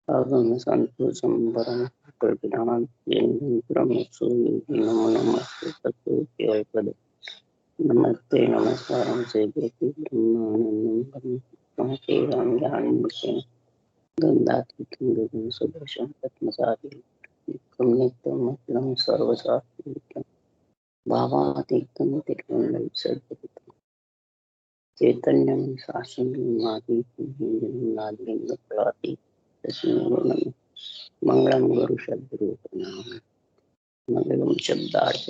अगम संतोषम परम प्रज्ञान ब्रह्म सूर्य नमो नमस्ते तत्व नमस्ते नमस्कारम से व्यक्ति ब्रह्मानंदम ब्रह्म के राम ज्ञान मुझे गंधातीतम गगन सुदर्शन पद्मसारी नित्यम मतलम सर्वशास्त्रम भावातीतम तिरुवंदम सर्वपितम चैतन्यम शासनम आदित्यम नादिम प्रति तस्मै मंगलम गुरु शब्दरूपनाम मंगलम शब्दार्थ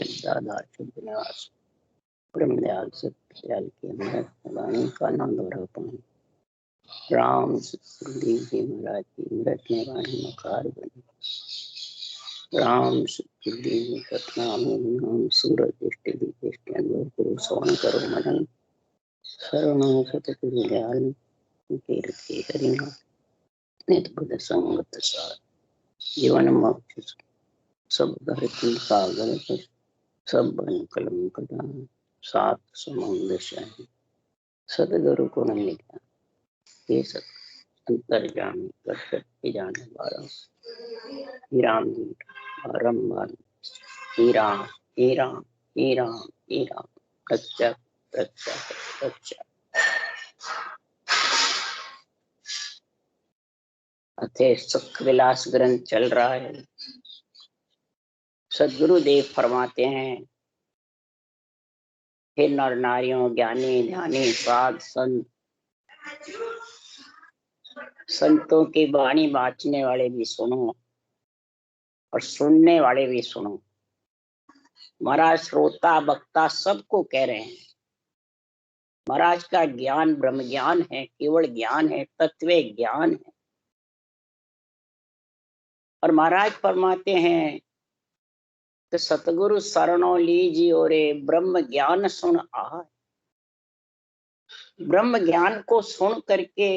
ब्रह्मदयाल सत्याल के वाणी का नाम दोहरापन राम सुखदेव जी महाराज की मृत में वाणी मकार बनी राम सुखदेव जी सतनाम नाम सूरज दृष्टि दृष्टि अनुभव गुरु सवन करो मनन सर्वनाम सतगुरु दयाल तीर्थ के हरिनाम नित बुद्ध संगत सार जीवन मोक्ष सब धरती कागल सब बन कलम कटा सात समुद्र शाही सदगुरु को न लिखा ये सब अंतर्जामी कर सकते जाने वाला ही राम जी बारम्बार ही राम ही राम ही राम ही राम प्रत्यक्ष प्रत्यक्ष प्रत्यक्ष अथे सुख विलास ग्रंथ चल रहा है। सदगुरु देव फरमाते हैं, हे नर नारियों, ज्ञानी ध्यानी साध संत, संतों की वाणी बांचने वाले भी सुनो और सुनने वाले भी सुनो। महाराज श्रोता वक्ता सबको कह रहे हैं, महाराज का ज्ञान ब्रह्म ज्ञान है, केवल ज्ञान है, तत्व ज्ञान है। और महाराज फरमाते हैं कि सतगुरु शरणों लीजियो रे ब्रह्म ज्ञान सुन आ। ब्रह्म ज्ञान को सुन करके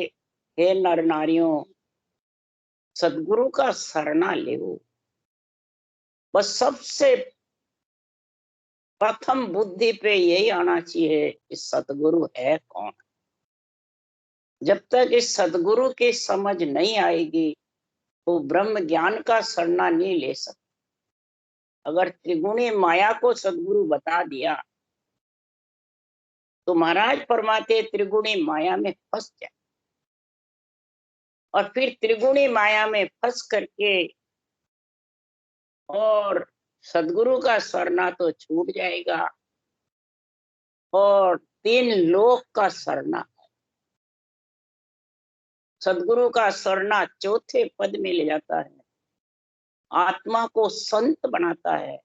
हे नर नारियों, सदगुरु का शरणा लेओ। बस सबसे प्रथम बुद्धि पे यही आना चाहिए कि सतगुरु है कौन। जब तक इस सदगुरु की समझ नहीं आएगी तो ब्रह्म ज्ञान का शरणा नहीं ले सकते। अगर त्रिगुणी माया को सदगुरु बता दिया तो महाराज फरमाते त्रिगुणी माया में फंस जाए और फिर त्रिगुणी माया में फंस करके और सदगुरु का शरणा तो छूट जाएगा और तीन लोक का शरणा, सदगुरु का शरणा चौथे पद में ले जाता है, आत्मा को संत बनाता है।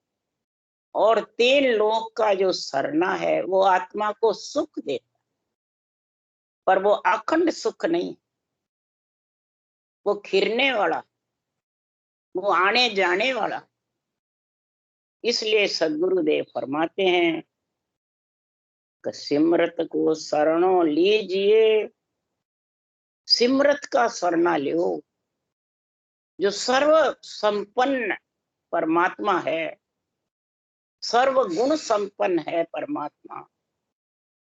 और तीन लोक का जो शरणा है वो आत्मा को सुख देता है, पर वो अखंड सुख नहीं, वो खिरने वाला, वो आने जाने वाला। इसलिए सदगुरुदेव फरमाते हैं कि सिमरत को शरणों लीजिए। सिमरत का शरणा लो। जो सर्व संपन्न परमात्मा है, सर्व गुण संपन्न है परमात्मा,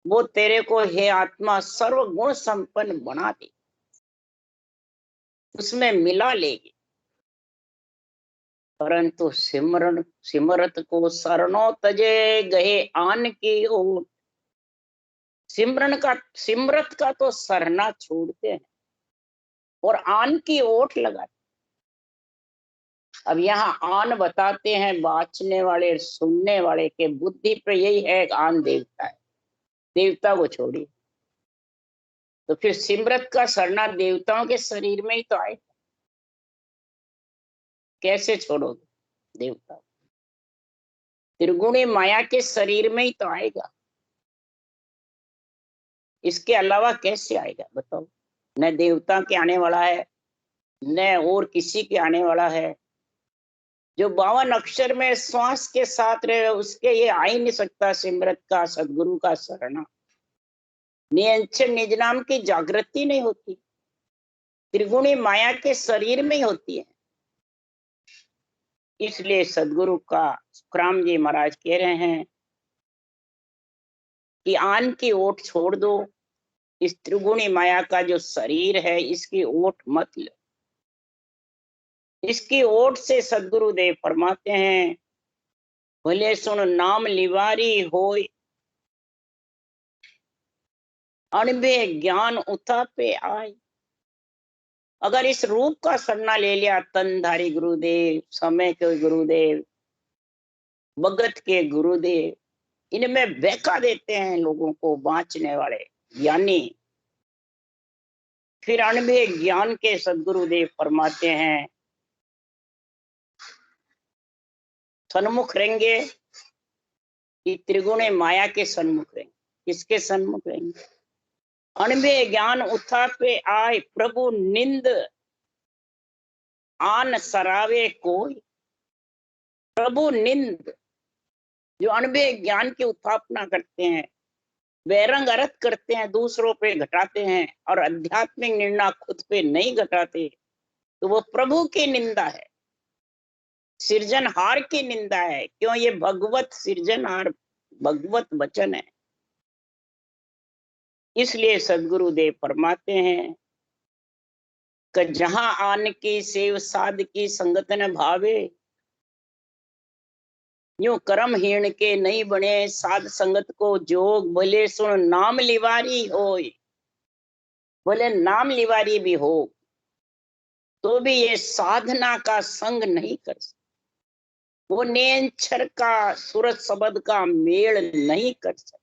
वो तेरे को हे आत्मा सर्व गुण संपन्न बना दे, उसमें मिला लेगी। परंतु सिमरत को शरणों तजे गए आन की ओर। सिमरत का तो शरणा छोड़ते हैं और आन की ओट लगाते। अब यहाँ आन बताते हैं बाँचने वाले सुनने वाले के बुद्धि पे यही है, आन देवता है, देवता को छोड़ी। तो फिर सिमरत का शरणा देवताओं के शरीर में ही तो आए, कैसे छोड़ोगे देवता? त्रिगुणी माया के शरीर में ही तो आएगा, इसके अलावा कैसे आएगा बताओ? न देवता के आने वाला है, न और किसी के आने वाला है। जो 52 अक्षर में श्वास के साथ रहे उसके ये आ ही नहीं सकता सिमरत का, सदगुरु का शरणा। निज नाम की जागृति नहीं होती, त्रिगुणी माया के शरीर में ही होती है। इसलिए सदगुरु का सुखराम जी महाराज कह रहे हैं कि आन की ओट छोड़ दो, इस त्रिगुणी माया का जो शरीर है इसकी ओट मत लो। इसकी ओट से सदगुरुदेव फरमाते हैं, भले सुन नाम लिवारी होय, अणबे ज्ञान उतापे आए। अगर इस रूप का सरना ले लिया, तनधारी गुरुदेव, समय के गुरुदेव, भगत के गुरुदेव, इनमें बहका देते हैं लोगों को, बांचने वाले ज्ञानी। फिर अणबे ज्ञान के सदगुरुदेव फरमाते हैं, सन्मुख रहेंगे कि त्रिगुणे माया के सन्मुख रहेंगे। किसके सन्मुख रहेंगे? अणबे ज्ञान उठापे आए, प्रभु निंद आन सरावे कोई। प्रभु निंद, जो अणबे ज्ञान की उत्थापना करते हैं, वैरंग अर्थ करते हैं, दूसरों पे घटाते हैं और आध्यात्मिक निर्णय खुद पे नहीं घटाते, तो वो प्रभु की निंदा है, सृजनहार की निंदा है। क्यों? ये भगवत सृजनहार, भगवत वचन है। इसलिए सदगुरुदेव फरमाते हैं कि जहां आन की सेव साध की संगत न भावे, यूं कर्महीन के नहीं बने साध संगत को जोग। भले सुन नाम लिवारी होय, भले नाम लिवारी भी हो, तो भी ये साधना का संग नहीं कर सकते, वो नेंछर का सूरज शब्द का मेल नहीं कर सकते।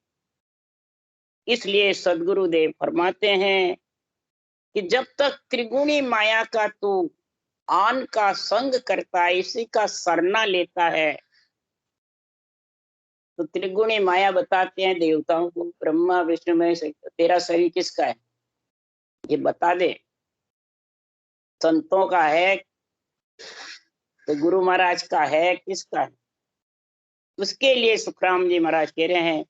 इसलिए सदगुरुदेव फरमाते हैं कि जब तक त्रिगुणी माया का तू आन का संग करता है, इसी का सरना लेता है, तो त्रिगुणी माया बताते हैं देवताओं को, ब्रह्मा विष्णु महेश, तेरा शरीर किसका है ये बता दे। संतों का है तो गुरु महाराज का है, किसका है? उसके लिए सुखराम जी महाराज कह रहे हैं,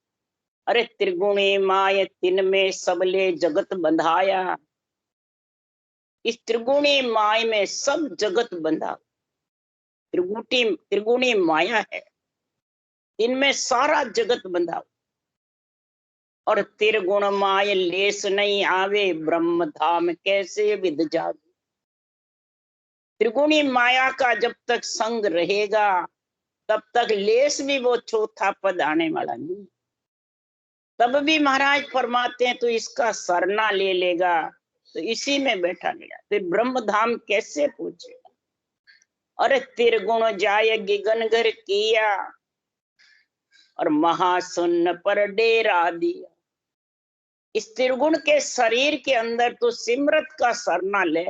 अरे त्रिगुणी माय तिन में सबले जगत बंधाया। इस त्रिगुणी माय में सब जगत बंधा, त्रिगुणी माया है, इनमें सारा जगत बंधा। और त्रिगुण माय लेस नहीं आवे, ब्रह्म धाम कैसे विद जावे। त्रिगुणी माया का जब तक संग रहेगा, तब तक लेस भी वो चौथा पद आने वाला नहीं। तब भी महाराज फरमाते हैं, तो इसका सरना ले लेगा तो इसी में बैठा गया, फिर ब्रह्म धाम कैसे पहुंचेगा? अरे त्रिगुण जाय गिगन घर किया, और महाशून्य पर डेरा दिया। इस त्रिगुण के शरीर के अंदर तो सिमरत का सरना ले,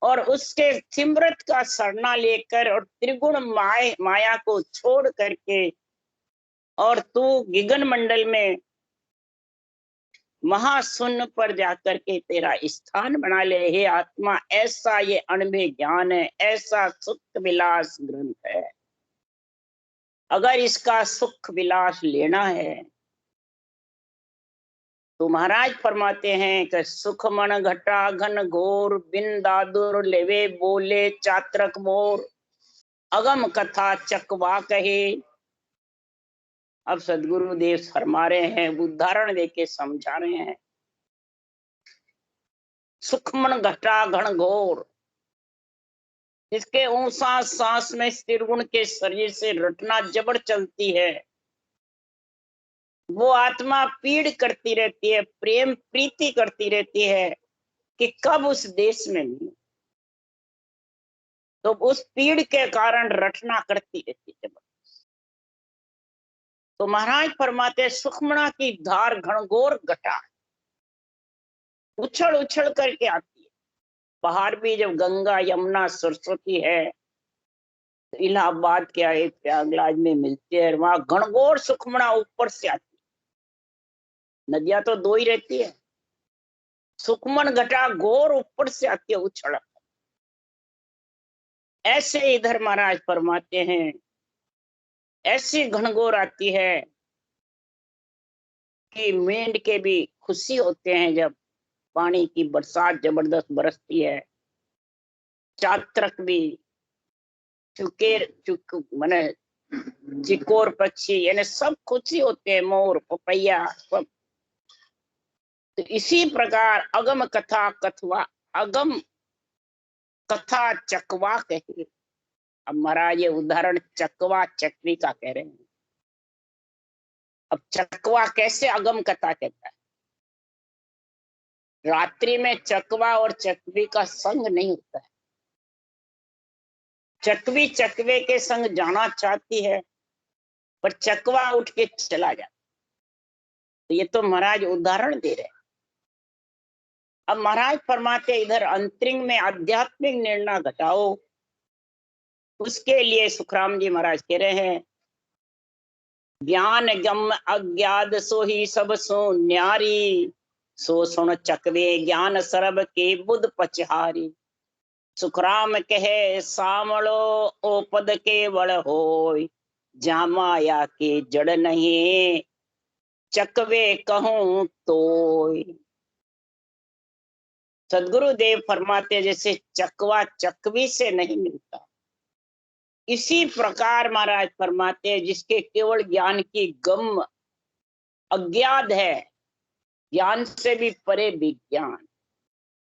और उसके सिमरत का सरना लेकर और त्रिगुण माया को छोड़ करके, और तू गिगन मंडल में महाशून्य पर जाकर के तेरा स्थान बना ले। हे आत्मा, ऐसा ये अणबे ज्ञान है, ऐसा सुख विलास ग्रंथ है। अगर इसका सुख विलास लेना है तो महाराज फरमाते हैं कि सुख मन घटा घन घोर, बिन दादुर लेवे बोले चात्रक मोर। अगम कथा चकवा कहे। अब सदगुरुदेव फरमा रहे हैं, उदाहरण देके समझा रहे हैं। सुख मन घटा घन घोर, इसके ऊंसा सांस में त्रिगुण के शरीर से रटना जबर चलती है, वो आत्मा पीड़ करती रहती है, प्रेम प्रीति करती रहती है कि कब उस देश में मिले। तो उस पीड़ के कारण रटना करती रहती है। तो महाराज फरमाते, सुखमणा की धार घनघोर घटा उछल उछल करके आती है। बाहर भी जब गंगा यमुना सरस्वती है, तो इलाहाबाद के आए प्रयागराज में मिलते हैं, वहां घनघोर सुखमणा ऊपर से आती है। नदियां तो दो ही रहती है, सुखमन घटा घोर ऊपर से आती है उछल। ऐसे इधर महाराज फरमाते हैं, ऐसी घनघोर आती है कि मेंढ के भी खुशी होते हैं जब पानी की बरसात जबरदस्त बरसती है। चात्रक भी, माने चिकोर पक्षी, यानी सब खुशी होते हैं, मोर पपैया सब। तो इसी प्रकार अगम कथा कथवा, अगम कथा चकवा कहे। अब महाराज ये उदाहरण चकवा चकवी का कह रहे हैं। अब चकवा कैसे अगम कथा कहता है? रात्रि में चकवा और चकवी का संग नहीं होता है। चकवी चकवे के संग जाना चाहती है, पर चकवा उठ के चला जाता। तो ये तो महाराज उदाहरण दे रहे हैं। अब महाराज फरमाते इधर अंतरिंग में आध्यात्मिक निर्णय घटाओ। उसके लिए सुखराम जी महाराज कह रहे हैं, ज्ञान गम अज्ञात सो ही सब सो न्यारी, सो सुन चकवे ज्ञान सरब के बुध पचहारी। सुखराम कहे सामलो ओ पद के बड़ होय, जा माया के जड़ नहीं चकवे कहूं तोय। सदगुरुदेव फरमाते जैसे चकवा चकवी से नहीं मिलता, इसी प्रकार महाराज फरमाते जिसके केवल ज्ञान की गम अज्ञात है, ज्ञान से भी परे विज्ञान,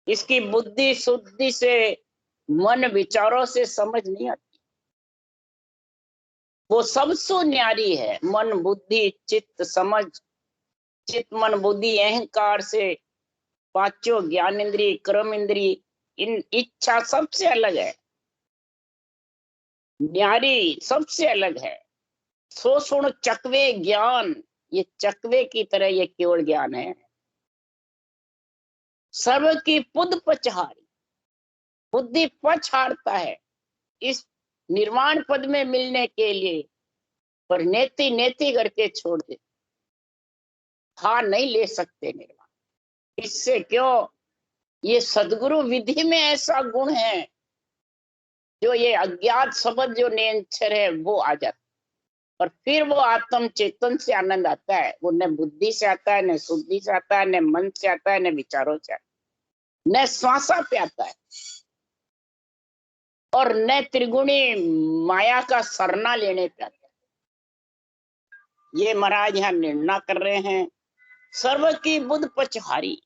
इसकी बुद्धि शुद्धि से मन विचारों से समझ नहीं आती, वो सबसे न्यारी है। मन बुद्धि चित्त समझ, चित्त मन बुद्धि अहंकार से पांचों ज्ञान इंद्रिय कर्म इंद्रिय इन इच्छा सबसे अलग है, न्यारी सबसे अलग है। सो सुन चकवे ज्ञान, ये चकवे की तरह ये केवल ज्ञान है। सर्व की पुद पचहारी, बुद्धि पछाड़ता है इस निर्वाण पद में मिलने के लिए, पर नेति नेति करके छोड़ दे, हाँ नहीं ले सकते निर्वाण। इससे क्यों? ये सदगुरु विधि में ऐसा गुण है जो ये अज्ञात शब्द जो निरंतर है वो आ जाता है, और फिर वो आत्म चेतन से आनंद आता है। वो न बुद्धि से आता है, न शुद्धि से आता है, न मन से आता है, न विचारों से आता है, न श्वासा पे आता है, और न त्रिगुणी माया का सरना लेने पे आता है। ये महाराज यहाँ निर्णय कर रहे हैं, सर्व की बुध पचहारी।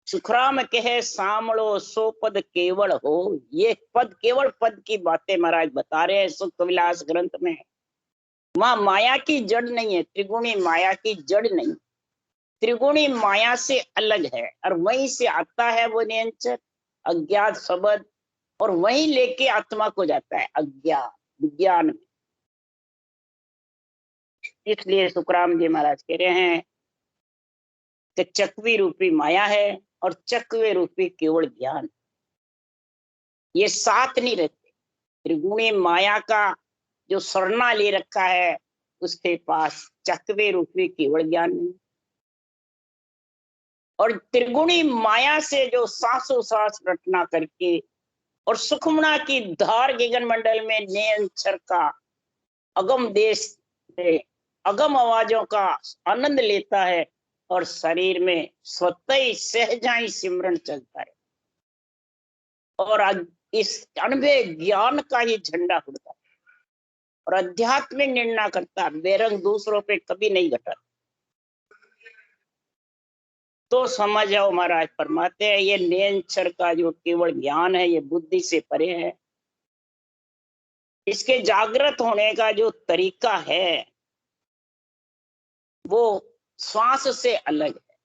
सुखराम कहे सामलो सो पद केवल हो। ये पद केवल पद की बातें महाराज बता रहे हैं सुख विलास ग्रंथ में। वहां माया की जड़ नहीं है, त्रिगुणी माया की जड़ नहीं, त्रिगुणी माया से अलग है, और वहीं से आता है वो निरंतर अज्ञात शब्द, और वहीं लेके आत्मा को जाता है अज्ञान विज्ञान में। इसलिए सुखराम जी महाराज कह रहे हैं कि चकवी रूपी माया है और चकवे रूपी केवल ज्ञान, ये साथ नहीं रहते। त्रिगुणी माया का जो सरना ले रखा है उसके पास चकवे रूपी केवल ज्ञान नहीं, और त्रिगुणी माया से जो सांसों सांस रटना करके और सुखमना की धार गगन मंडल में निरंतर का अगम देश से अगम आवाजों का आनंद लेता है, और शरीर में स्वतः ही सहजाई सिमरन चलता है, और इस अनबे ज्ञान का ही झंडा उड़ता है, और आध्यात्मिक निर्णय करता है, बेरंग दूसरों पे कभी नहीं घटा। तो समझ आओ महाराज फरमाते हैं ये निरंतर का जो केवल ज्ञान है ये बुद्धि से परे है। इसके जागृत होने का जो तरीका है वो श्वास से अलग है।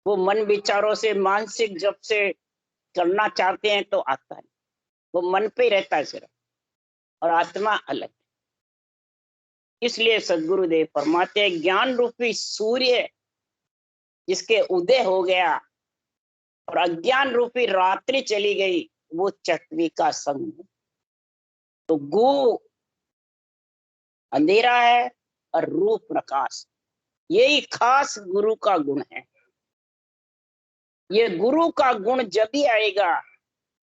वो मन विचारों से मानसिक जब से करना चाहते हैं तो आता है, वो मन पे ही रहता है सिर्फ, और आत्मा अलग। इसलिए सदगुरुदेव फरमाते हैं ज्ञान रूपी सूर्य जिसके उदय हो गया और अज्ञान रूपी रात्रि चली गई, वो चकवी का संग। तो गु अंधेरा है और रूप प्रकाश, यही खास गुरु का गुण है। ये गुरु का गुण जब ही आएगा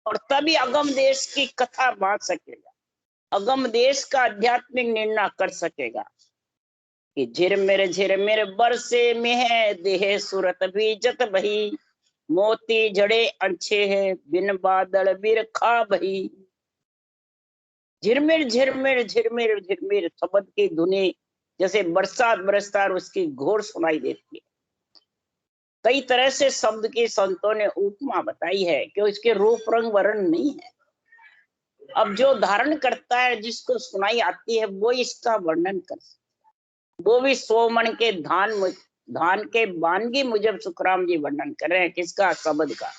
और तभी अगम देश की कथा बांध सकेगा, अगम देश का आध्यात्मिक निर्णय कर सकेगा कि झिरमिर बरसे में है देह सूरत भी जत भई, मोती जड़े अच्छे है बिन बादल बिरखा भई। झिरमिर झिरमिर झिरमिर झिरमिर शब्द की धुनी जैसे बरसात बरसता और उसकी घोर सुनाई देती है। कई तरह से शब्द की संतों ने उपमा बताई है कि इसके रूप रंग वर्ण नहीं है। अब जो धारण करता है, जिसको सुनाई आती है, वो इसका वर्णन कर सकता। वो भी 100 मन के धान के वानगी मुजब सुखराम जी वर्णन कर रहे हैं, किसका? शब्द का।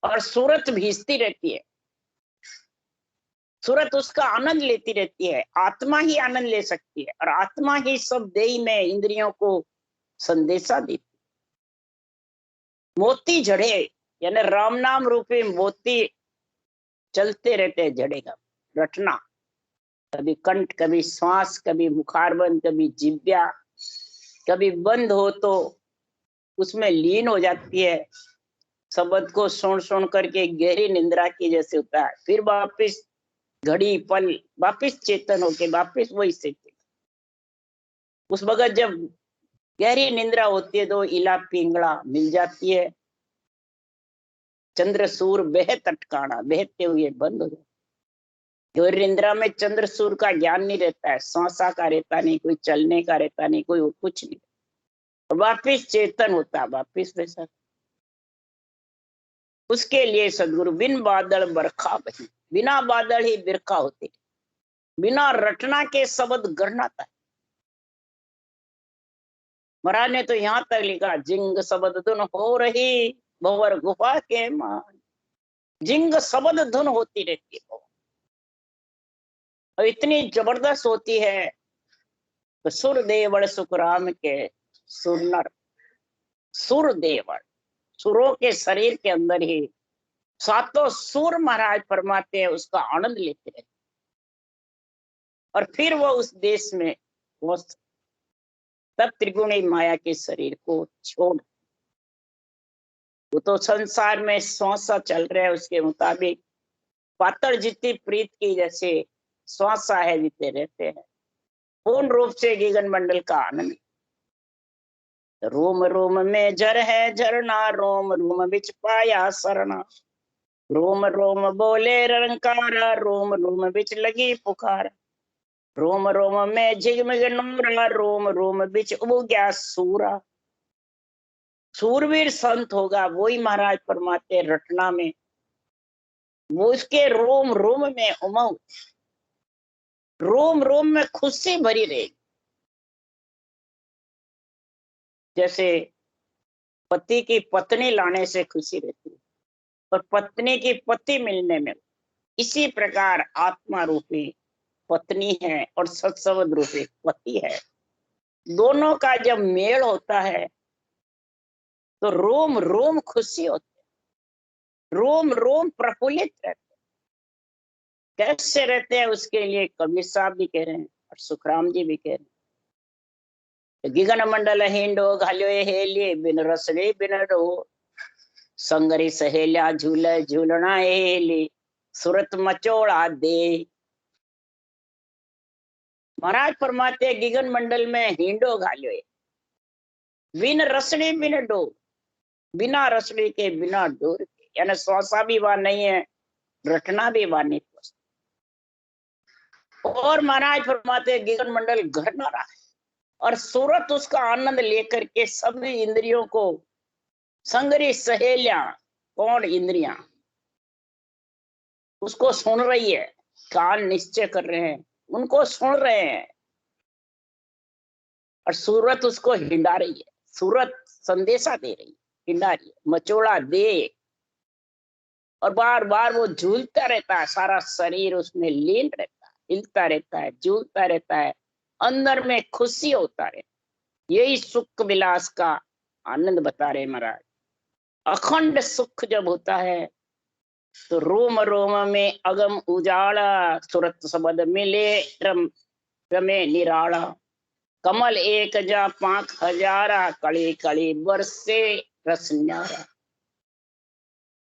और सूरत भीजती रहती है, सूरत उसका आनंद लेती रहती है। आत्मा ही आनंद ले सकती है, और आत्मा ही सब देही में इंद्रियों को संदेशा देती। मोती जड़े, यानी राम नाम रूपी मोती चलते रहते हैं जड़े का रटना। कभी कंठ, कभी श्वास, कभी मुखार बंद, कभी जिब्या, कभी बंद हो तो उसमें लीन हो जाती है। शब्द को सुन करके गहरी निंद्रा की जैसे होता है, फिर वापिस घड़ी पल वापिस चेतन होके वापिस वही स्थिति। उस वक्त जब गहरी निंद्रा होती है तो इला पिंगला मिल जाती है। चंद्र सूर बेह तटकाना, बहते हुए बंद हो जाते। गहरी निंद्रा में चंद्र सूर का ज्ञान नहीं रहता है, सांसा का रहता नहीं, कोई चलने का रहता नहीं, कोई कुछ नहीं। और वापिस चेतन होता है, वापिस वैसा। उसके लिए सदगुरु बिन बादल बरखा बही, बिना बादल ही बिरखा होते, बिना रटना के शब्द गढ़नाता है। महाराज ने तो यहाँ तक लिखा, जिंग शब्द धुन हो रही भंवर गुफा के मान। जिंग शब्द धुन होती रहती है, और इतनी जबरदस्त होती है। तो सुर देवड़ सुखराम के सुरनर, सुर देवड़, सुरों के शरीर के अंदर ही सातों सुर महाराज फरमाते हैं, उसका आनंद लेते रहते। और फिर वो उस देश में वो तब त्रिगुणी माया के शरीर को छोड़, वो तो संसार में श्वासा चल रहे हैं, उसके मुताबिक पातर जितनी प्रीत की जैसे श्वासा है, जीते रहते हैं पूर्ण रूप से गगन मंडल का आनंद। रोम रोम में जर है झरना, रोम रोम बिच पाया सरना। रोम रोम बोले रंकारा, रोम रोम बिच लगी पुकार। रोम रोम में झिगमिग नूरा, रोम रोम बिच उब गया सूरा। सूरवीर संत होगा वही महाराज फरमाते रटना में, वो उसके रोम रोम में उमंग, रोम रोम में खुशी भरी रहेगी। जैसे पति की पत्नी लाने से खुशी रहती है, और पत्नी की पति मिलने में, इसी प्रकार आत्मा रूपी पत्नी है और सत्संग रूपी पति है। दोनों का जब मेल होता है तो रोम रोम खुशी होती है, रोम रोम प्रफुल्लित रहते। कैसे रहते हैं उसके लिए कबीर साहब भी कह रहे हैं और सुखराम जी भी कह रहे हैं। गिगन मंडल हिंडो घाल्यो हेलिए, बिन रसले बिन डो। संगरी सहेल्या झूले झूलना हेली, सुरत मचोड़ा दे। महाराज फरमाते गिगन मंडल में हिंडो घाल्यो, बिन रसड़ी बिन डो, बिना रसड़ी के बिना डोर के, यानी श्वासा भी वहां नहीं है, रटना भी वहां नहीं। और महाराज फरमाते गिगन मंडल घर न रहा, और सूरत उसका आनंद लेकर के सभी इंद्रियों को, संगरी सहेलियां, कौन? इंद्रियां उसको सुन रही है, कान निश्चय कर रहे हैं, उनको सुन रहे हैं, और सूरत उसको हिंडा रही है, सूरत संदेशा दे रही है, हिंडा रही है, मचोड़ा दे। और बार बार वो झूलता रहता है, सारा शरीर उसमें लीन रहता है, हिलता रहता है, झूलता रहता है, अंदर में खुशी होता है। यही सुख विलास का आनंद बता रहे महाराज। अखंड सुख जब होता है तो रोम रोम में अगम उजाड़ा, सुरत शब्द मिले रमे निराला। कमल एक जा पांख हजारा, कली कली बरसे रस न्यारा।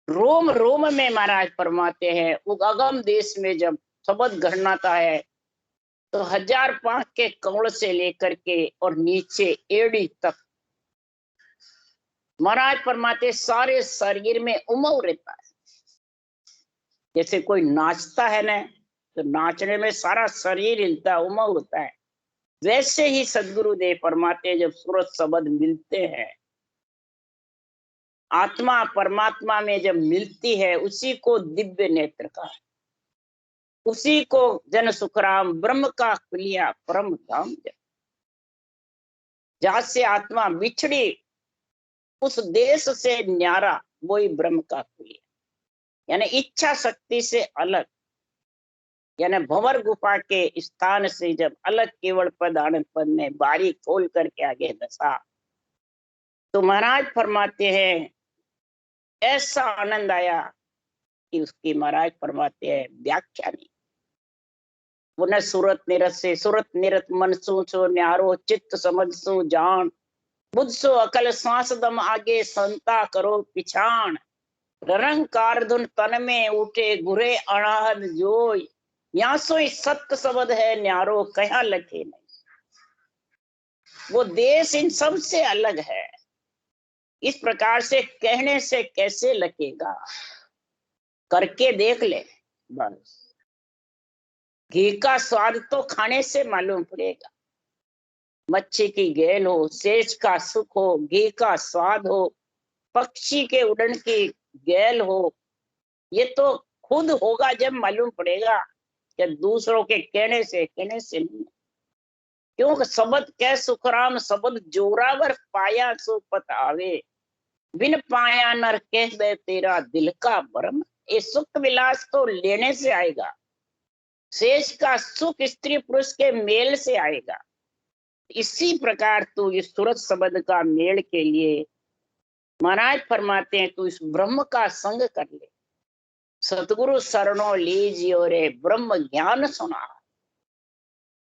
रोम रोम में महाराज फरमाते हैं, अगम देश में जब शब्द गढ़नाता है तो 1000 पांख के कमल से लेकर के और नीचे एड़ी तक महाराज फरमाते सारे शरीर में उमंग रहता है। जैसे कोई नाचता है ना, तो नाचने में सारा शरीर हिलता है, उमंग होता है। वैसे ही सदगुरुदेव फरमाते जब सूरत शब्द मिलते हैं आत्मा परमात्मा में जब मिलती है उसी को दिव्य नेत्र का, उसी को जन सुखराम ब्रह्म का कुलिया परम धाम। जहां से आत्मा बिछड़ी उस देश से न्यारा वही ब्रह्म का कुलिया, यानी इच्छा शक्ति से अलग, यानी भंवर गुफा के स्थान से जब अलग केवल पद आनंद पद में बारी खोल करके आगे दशा, तो महाराज फरमाते हैं ऐसा आनंद आया कि उसकी महाराज फरमाते हैं व्याख्या नहीं। वो न सूरत निरत से सूरत निरत मन सो न्यारो चित्त समझ सो जान, बुद्ध सो अकल सांस दम आगे संता करो पिछाण, रंकार धुन तन में उठे गुरे अनाहद जोय, यहाँ सोई सत्य शब्द है न्यारो कहा लखे नहीं। वो देश इन सब से अलग है, इस प्रकार से कहने से कैसे लकेगा, करके देख ले बस। घी का स्वाद तो खाने से मालूम पड़ेगा, मच्छी की गेल हो, सेज का सुख हो, घी का स्वाद हो, पक्षी के उड़न की गेल हो, ये तो खुद होगा जब मालूम पड़ेगा, कि दूसरों के कहने से नहीं। क्योंकि शब्द कह सुखराम शब्द जोरावर पाया सो पत आवे, बिन पाया नर कह दे तेरा दिल का भरम। ये सुख विलास तो लेने से आएगा, शेष का सुख स्त्री पुरुष के मेल से आएगा। इसी प्रकार तू इस सूरत शब्द का मेल के लिए महाराज फरमाते हैं तू इस ब्रह्म का संग कर ले। सतगुरु शरणों लीजियो रे ब्रह्म ज्ञान सुना,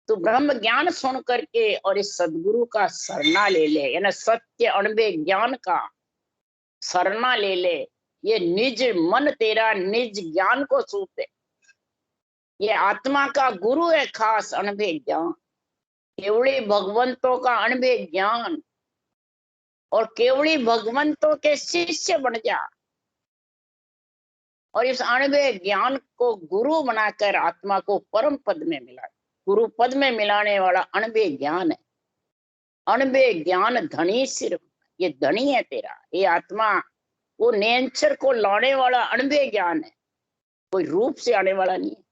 तो ब्रह्म ज्ञान सुन करके और इस सदगुरु का शरणा ले ले, यानी सत्य अणबे ज्ञान का शरणा ले ले। ये निज मन तेरा निज ज्ञान को सूते, ये आत्मा का गुरु है खास अणबे ज्ञान, केवड़ी भगवंतों का अणबे ज्ञान, और केवड़ी भगवंतों के शिष्य बन जा, और इस अणबे ज्ञान को गुरु बनाकर आत्मा को परम पद में मिला। गुरु पद में मिलाने वाला अणबे ज्ञान है। अणबे ज्ञान धनी सिर्फ, ये धनी है तेरा, ये आत्मा वो नेचर को लाने वाला अणबे ज्ञान है, कोई रूप से आने वाला नहीं है।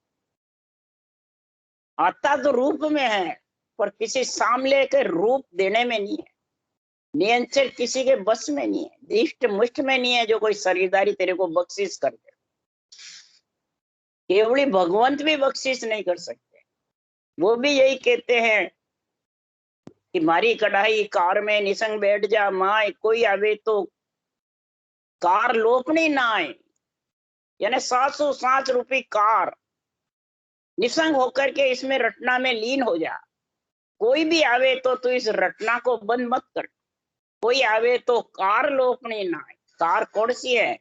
आता तो रूप में है पर किसी सामने के रूप देने में नहीं है। नेचर किसी के बस में नहीं है, दृष्ट मुष्ट में नहीं है जो कोई शरीरदारी तेरे को बख्शिश कर दे। केवली भगवंत भी बख्शिश नहीं कर सकते। वो भी यही कहते हैं कि मारी कढ़ाई कार में निसंग बैठ जा माए, कोई आवे तो कार लोपनी ना आए, यानी 700 रुपये कार, निसंग होकर के इसमें रटना में लीन हो जा। कोई भी आवे तो तू इस रटना को बंद मत कर। कोई आवे तो कार लोपनी ना आए। कार कौन सी है?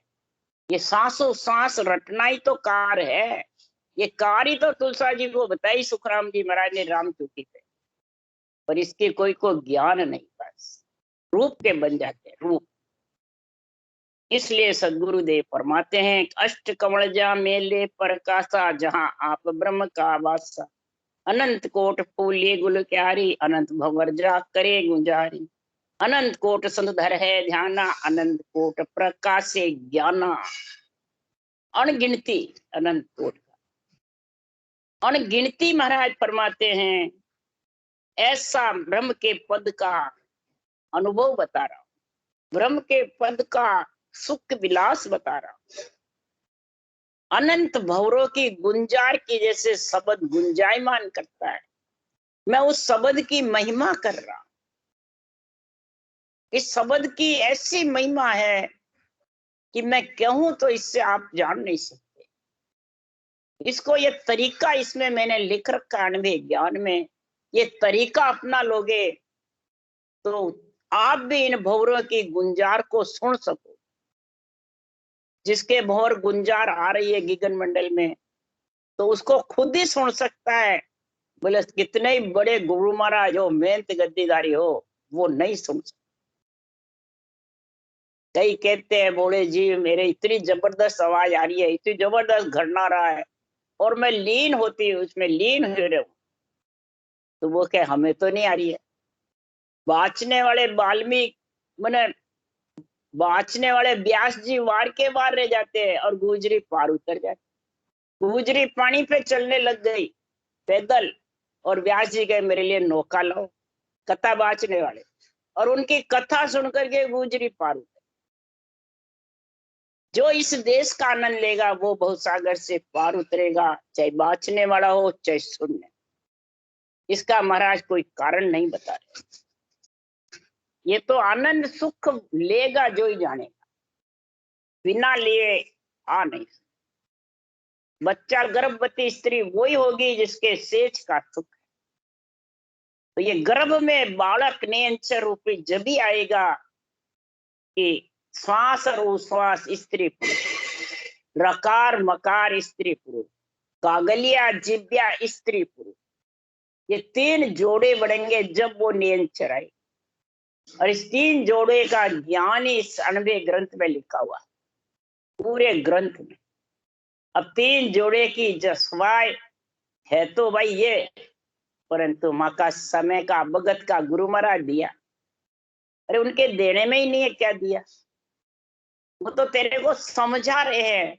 ये सांस रटना ही तो कार है। ये कार ही तो तुलसा जी को बताई सुखराम जी महाराज ने राम चौकी पे, पर इसके कोई को ज्ञान नहीं, बस रूप के बन जाते हैं रूप। इसलिए सदगुरुदेव फरमाते हैं अष्ट कमल जा मेले प्रकाशा, जहां आप ब्रह्म का वासा, अनंत कोट फूले गुल क्यारी, अनंत भंवर जा करे गुंजारी, अनंत कोट संतधर है ध्याना, अनंत कोट प्रकाशे ज्ञाना। अनगिनती अनंत कोट का अनगिनती महाराज फरमाते हैं ऐसा ब्रह्म के पद का अनुभव बता रहा हूं, ब्रह्म के पद का सुख विलास बता रहा हूं। अनंत भवरों की गुंजार की जैसे शब्द गुंजायमान करता है, मैं उस शब्द की महिमा कर रहा हूं। इस शब्द की ऐसी महिमा है कि मैं कहूं तो इससे आप जान नहीं सकते। इसको ये तरीका इसमें मैंने लिख रखा अनुभव ज्ञान में, ये तरीका अपना लोगे तो आप भी इन भंवरों की गुंजार को सुन सको। जिसके भंवर गुंजार आ रही है गगन मंडल में तो उसको खुद ही सुन सकता है। बोले कितने ही बड़े गुरु महाराज हो, मेहनत गद्दीदारी हो, वो नहीं सुन सकता। कई कहते हैं बोले जी मेरे इतनी जबरदस्त आवाज आ रही है, इतनी जबरदस्त घटना रहा है और मैं लीन होती हूँ, उसमें लीन हो रहा हूं, तो वो क्या हमें तो नहीं आ रही है। बाँचने वाले वाल्मीकि मैंने बाँचने वाले व्यास जी वार के वार रह जाते हैं और गुजरी पार उतर जाती। गुजरी पानी पे चलने लग गई पैदल, और व्यास जी गए मेरे लिए नौका लाओ, कथा बाँचने वाले, और उनकी कथा सुनकर के गुजरी पार उतर। जो इस देश का आनंद लेगा वो बहुसागर से पार उतरेगा, चाहे बाँचने वाला हो चाहे सुनने। इसका महाराज कोई कारण नहीं बता रहे। ये तो आनंद सुख लेगा जो ही जानेगा, बिना लिए आ नहीं। बच्चा, गर्भवती स्त्री वही होगी जिसके सेज का सुख है। तो ये गर्भ में बालक नियंचर रूपी जब भी आएगा कि श्वास और उश्वास स्त्री पुरुष, रकार मकार स्त्री पुरुष, कागलिया जिब्या स्त्री पुरुष, ये तीन जोड़े बढ़ेंगे जब वो नियंचर आए। और इस तीन जोड़े का ज्ञान इस 98 ग्रंथ में लिखा हुआ, पूरे ग्रंथ में। अब तीन जोड़े की जसवाय है तो भाई ये, परंतु माँ का समय का भगत का गुरु महाराज दिया। अरे उनके देने में ही नहीं है, क्या दिया? वो तो तेरे को समझा रहे हैं।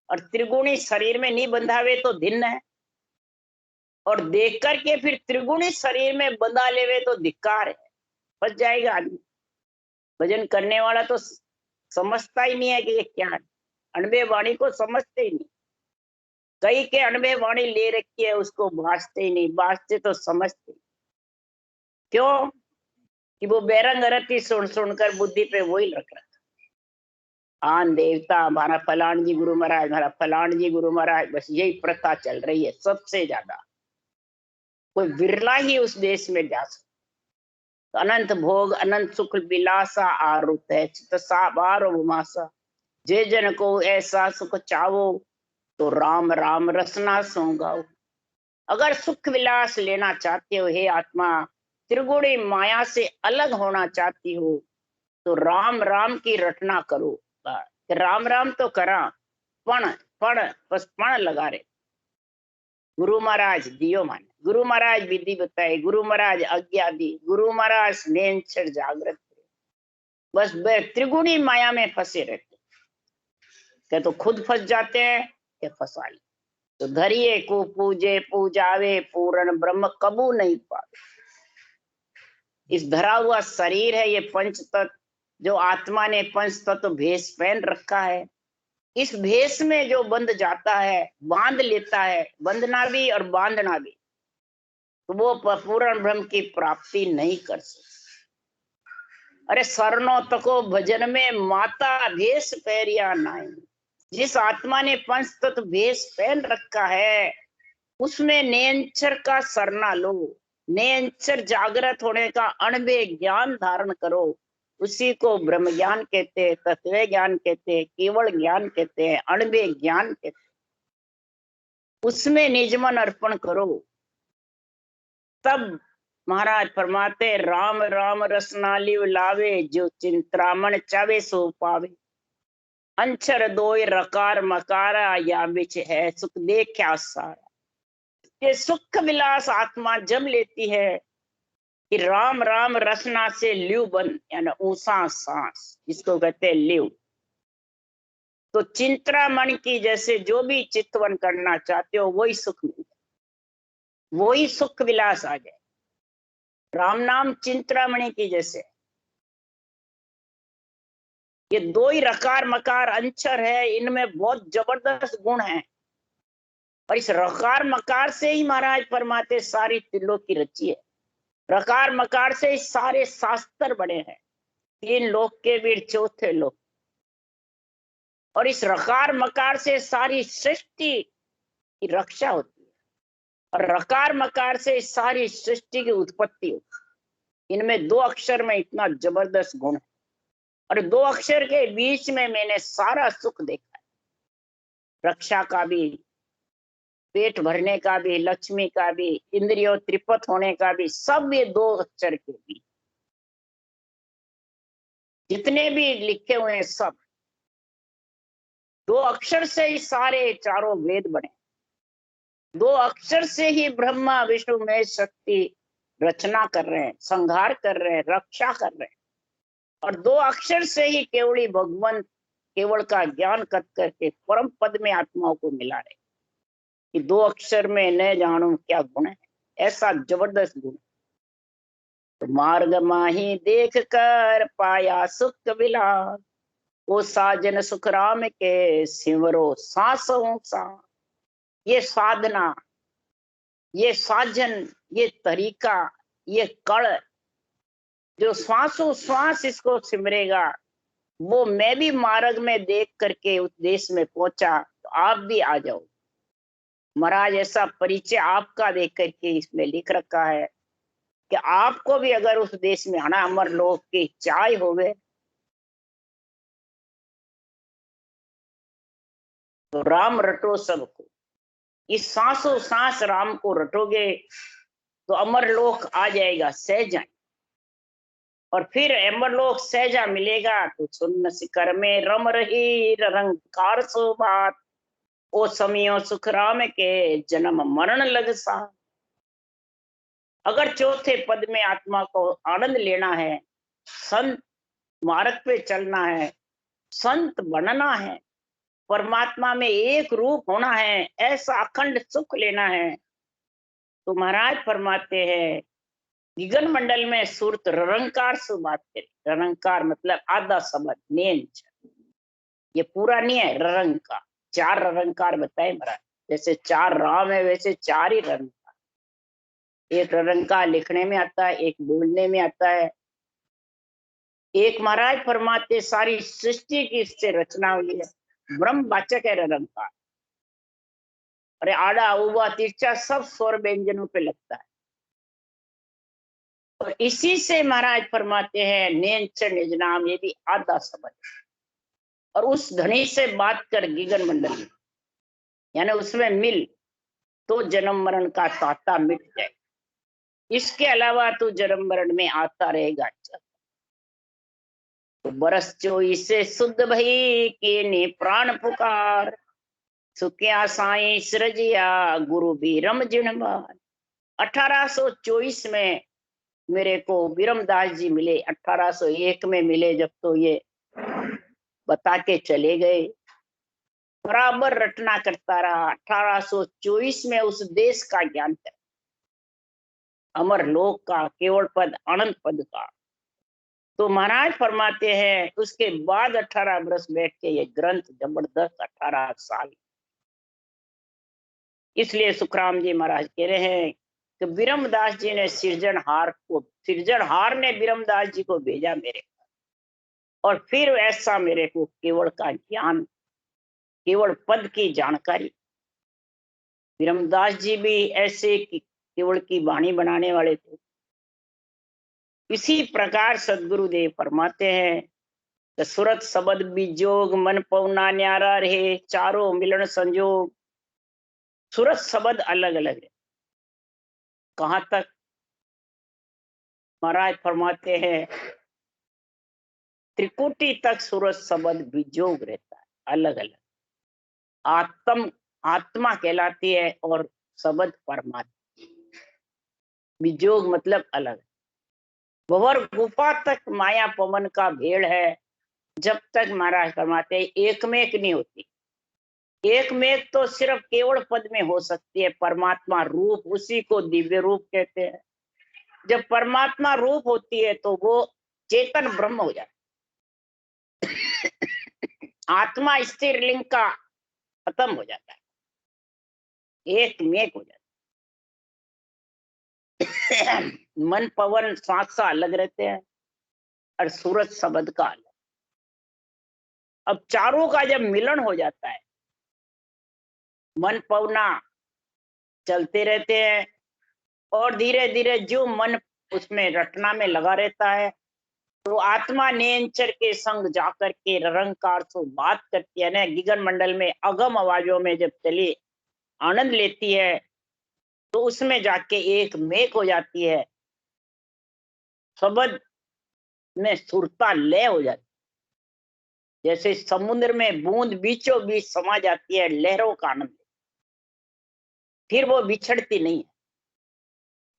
और त्रिगुणी शरीर में नहीं बंधावे तो धिन्न है, और देख करके फिर त्रिगुणी शरीर में बंधा लेवे तो धिक्कार है, फंस जाएगा आदमी। भजन करने वाला तो समझता ही नहीं है कि ये क्या है, अनबे वाणी को समझते ही नहीं। कई के अनबे वाणी ले रखी है, उसको भाषते ही नहीं, भाषते तो समझते। क्यों? कि वो बेरंग रति सुन सुनकर बुद्धि पे वही रख रहा। आन देवता, हमारा फलान जी गुरु महाराज, हमारा फलान जी गुरु महाराज, बस यही प्रथा चल रही है सबसे ज्यादा। कोई विरला ही उस देश में जा सकता। तो अनंत भोग अनंत सुख विलासा आरुत है चितसा बारो मासा, जे जन को ऐसा सुख चावो तो राम राम रसना सोंगाओ। अगर सुख विलास लेना चाहते हो हे आत्मा, त्रिगुणी माया से अलग होना चाहती हो, तो राम राम की रटना करो। राम राम तो करा, पण बस पण लगा रहे। गुरु महाराज दियो माने, गुरु महाराज विधि बताए, गुरु महाराज आज्ञा दी, गुरु महाराज नेंचर जागृत, बस वे त्रिगुणी माया में फंसे रहते। क्या तो खुद फंस जाते हैं क्या फंसा ले। तो धरिए को पूजे पूजावे, पूर्ण ब्रह्म कबू नहीं पावे। इस धरा हुआ शरीर है ये पंच तत्व, जो आत्मा ने पंच तत्व भेष पहन रखा है। इस भेष में जो बंध जाता है, बांध लेता है, बंधना भी और बांधना भी, तो वो पूर्ण ब्रह्म की प्राप्ति नहीं कर सकता। अरे सरनो तको भजन में माता भेष पैरिया नाई। जिस आत्मा ने पंच तत्व भेष पहन रखा है, उसमें नेंचर का सरना लो, नेंचर जागृत होने का अणबे ज्ञान धारण करो। उसी को ब्रह्म ज्ञान कहते हैं, तत्व ज्ञान कहते हैं, केवल ज्ञान कहते हैं, अणबे ज्ञान कहते हैं। उसमें निजमन अर्पण करो, तब महाराज फरमाते राम राम रसनालिव लावे, जो चिंतामण चावे सो पावे। अंचर दोय रकार मकारा, या बिच है सुख देखा सारा। ये सुख विलास आत्मा जब लेती है कि राम राम रसना से ल्यू बन, यानी ऊसा सांस, जिसको कहते हैं ल्यू। तो चिंतामणि की जैसे जो भी चितवन करना चाहते हो वही सुख मिल जाए, वही सुख विलास आ जाए। राम नाम चिंतामणि की जैसे। ये दो ही रकार मकार अंचर है, इनमें बहुत जबरदस्त गुण है। और इस रकार मकार से ही महाराज फरमाते सारी तिलों की रची है। रकार मकार से ही सारे शास्त्र बने हैं, तीन लोक के वीर चौथे लोक। और इस रकार मकार से सारी सृष्टि की रक्षा होती है, और रकार मकार से सारी सृष्टि की उत्पत्ति होती है। इनमें दो अक्षर में इतना जबरदस्त गुण है, और दो अक्षर के बीच में मैंने सारा सुख देखा है। रक्षा का भी, पेट भरने का भी, लक्ष्मी का भी, इंद्रियों त्रिपत होने का भी, सब ये दो अक्षर के बीच जितने भी लिखे हुए हैं सब दो अक्षर से ही सारे चारों वेद बने। दो अक्षर से ही ब्रह्मा विष्णु महेश शक्ति रचना कर रहे हैं, संहार कर रहे हैं, रक्षा कर रहे हैं। और 2 अक्षर से ही केवली भगवान केवल का ज्ञान कर करके परम पद में आत्माओं को मिला है कि 2 अक्षर में न जानो क्या गुण है, ऐसा जबरदस्त गुण। तो मार्ग माही देख कर पाया सुख विलास, वो साजन सुख राम के सिमरो सांसों सा। ये साधना, ये साजन, ये तरीका, ये कड़ जो श्वासों श्वास इसको सिमरेगा, वो मैं भी मार्ग में देख करके उस देश में पहुंचा, तो आप भी आ जाओ। महाराज ऐसा परिचय आपका देख करके इसमें लिख रखा है कि आपको भी अगर उस देश में आना, अमर लोक की चाय होवे, तो राम रटो सबको। इस सांसों सांस राम को रटोगे तो अमर लोक आ जाएगा सहजा। और फिर अमरलोक सहजा मिलेगा तो सुन्न शिखर में रम रही रंकार सो बात, ओ समियो सुख राम के जन्म मरण लग सा। अगर चौथे पद में आत्मा को आनंद लेना है, संत मार्ग पे चलना है, संत बनना है, परमात्मा में एक रूप होना है, ऐसा अखंड सुख लेना है, तो महाराज फरमाते हैं गगन मंडल में सूरत ररंकार से बात करें। ररंकार मतलब आधा शब्द नेंच, ये पूरा नहीं है ररंकार। 4 ररंकार बताए महाराज, जैसे 4 राम है वैसे 4 ही ररंकार। एक ररंकार लिखने में आता है, एक बोलने में आता है, एक महाराज फरमाते सारी सृष्टि की इससे रचना हुई है। ब्रह्म वाचक है ररंकार। अरे आड़ा उबा तिरछा सब स्वर व्यंजनों पे लगता है। और इसी से महाराज फरमाते हैं नेंच निज नाम, ये भी आधा शब्द। और उस धनी से बात कर गगन मंडल में, यानी उसमें मिल, तो जन्म मरण का ताता मिट जाए। इसके अलावा तो जन्म मरण में आता रहेगा। तो बरस 24 से शुद्ध भई के ने प्राण पुकार, सुखिया साई सृजिया गुरु बीरम जिणबार। 1824 में मेरे को बीरमदास जी मिले, 1801 में मिले जब, तो ये बता के चले गए। बराबर रटना करता रहा। 1824 में उस देश का ज्ञान कर, अमर लोक का, केवल पद, अनंत पद का। तो महाराज फरमाते हैं उसके बाद 18 वर्ष बैठ के ये ग्रंथ जबरदस्त 18 साल। इसलिए सुखराम जी महाराज कह रहे हैं कि बीरमदास जी ने सिरजनहार ने बीरमदास जी को भेजा मेरे, और फिर ऐसा मेरे को केवल का ज्ञान, केवल पद की जानकारी। बीरमदास जी भी ऐसे केवल की वाणी बनाने वाले थे। इसी प्रकार सदगुरुदेव फरमाते हैं कि सुरत शब्द बीजोग मन पवना न्यारा रहे, चारों मिलन संजोग। सुरत शब्द अलग अलग है। कहां तक? महाराज फरमाते हैं त्रिकुटी तक सूरज शब्द बीजोग रहता है, अलग अलग। आत्मा कहलाती है और शब्द परमात्मा। बीजोग मतलब अलग। भंवर गुफा तक माया पवन का भेड़ है, जब तक महाराज फरमाते हैं एक में एक नहीं होती। एक में तो सिर्फ केवल पद में हो सकती है, परमात्मा रूप, उसी को दिव्य रूप कहते हैं। जब परमात्मा रूप होती है तो वो चेतन ब्रह्म हो जाता है। आत्मा स्त्रीलिंग का खत्म हो जाता है, एक में एक हो जाता है। मन पवन श्वास सा अलग रहते हैं और सूरज शब्द का अलग। अब चारों का जब मिलन हो जाता है, मन पवना चलते रहते हैं, और धीरे धीरे जो मन उसमें रटना में लगा रहता है, तो आत्मा नेंचर के संग जाकर के रंकार से बात करती है ना, गगन मंडल में अगम आवाजों में जब चली आनंद लेती है, तो उसमें जाके एक मेक हो जाती है। शब्द में सुरता लय हो जाती है, जैसे समुद्र में बूंद बीचों बीच समा जाती है, लहरों का आनंद। फिर वो बिछड़ती नहीं है,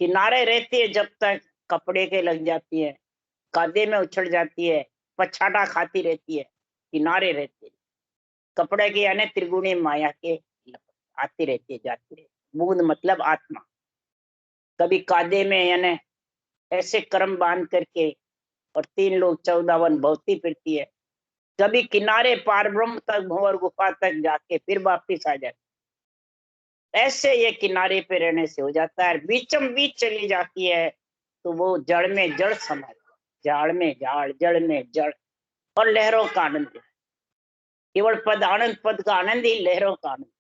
किनारे रहती है जब तक कपड़े के लग जाती है, कादे में उछड़ जाती है, पछाड़ा खाती रहती है, किनारे रहते हैं। कपड़े की यानी त्रिगुणी माया के आती रहती है, जाती रहती है। बूंद मतलब आत्मा। कभी कादे में यानी ऐसे कर्म बांध करके और 3 लोग 14 वन भौती फिरती है। कभी किनारे पार ब्रह्म तक भंवर गुफा तक जाके फिर वापिस आ जाती। ऐसे ये किनारे पे रहने से हो जाता है। बीचम बीच चली जाती है तो वो जड़ में जड़ समा, झाड़ में झाड़, जड़ में जड़, और लहरों का आनंद। केवल पद आनंद, पद का आनंद ही लहरों का आनंद।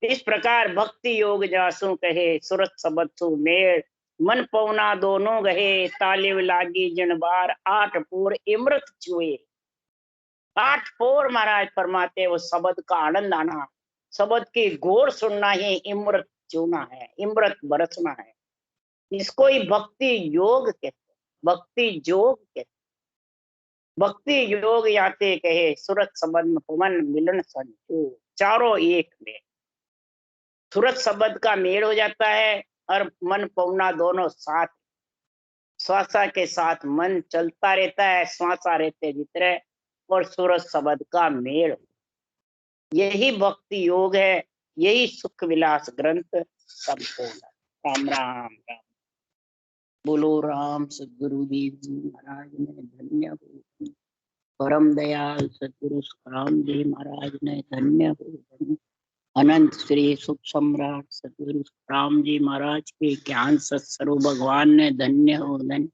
इस प्रकार भक्ति योग जासु कहे, सुरत सबद सु मेल, मन पवना दोनों गहे, तालिब लागी जन बार, 8 पूर इमृत छुए। 8 पोर महाराज फरमाते वो शब्द का आनंद आना, शब्द की घोर सुनना ही इमृत चूना है, इमृत बरसना है। इसको ही भक्ति योग कहते, भक्ति योग कहते। भक्ति योग याते कहे, सुरत संबंध पवन मिलन संचू, चारों एक में। सुरत शब्द का मेल हो जाता है और मन पवना दोनों साथ, श्वासा के साथ मन चलता रहता है, श्वासा रहते भीतर, और सूरज शब्द का मेल। यही भक्ति योग है, यही सुख विलास ग्रंथ संपूर्ण। राम राम राम। बोलो राम सदगुरुदेव जी महाराज ने धन्य हो। परम दयाल सदगुरु राम जी महाराज ने धन्य हो। अनंत श्री सुख सम्राट सदगुरु राम जी महाराज के ज्ञान सत्स्वरूप भगवान ने धन्य हो। धन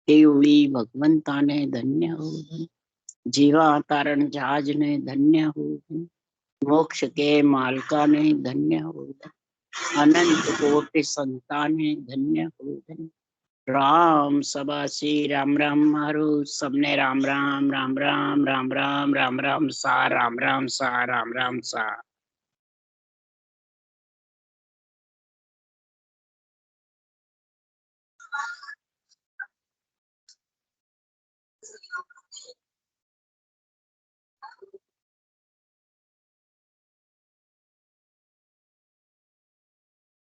केवली भगवंता ने धन्य हो। जीवा तारण जहाज ने धन्य हो। मोक्ष के मालका ने धन्य हो। अनंत कोटि संतान ने धन्य हो। राम सभा श्री राम राम मारो सबने राम राम राम राम राम राम राम राम सा राम राम सा राम राम सा।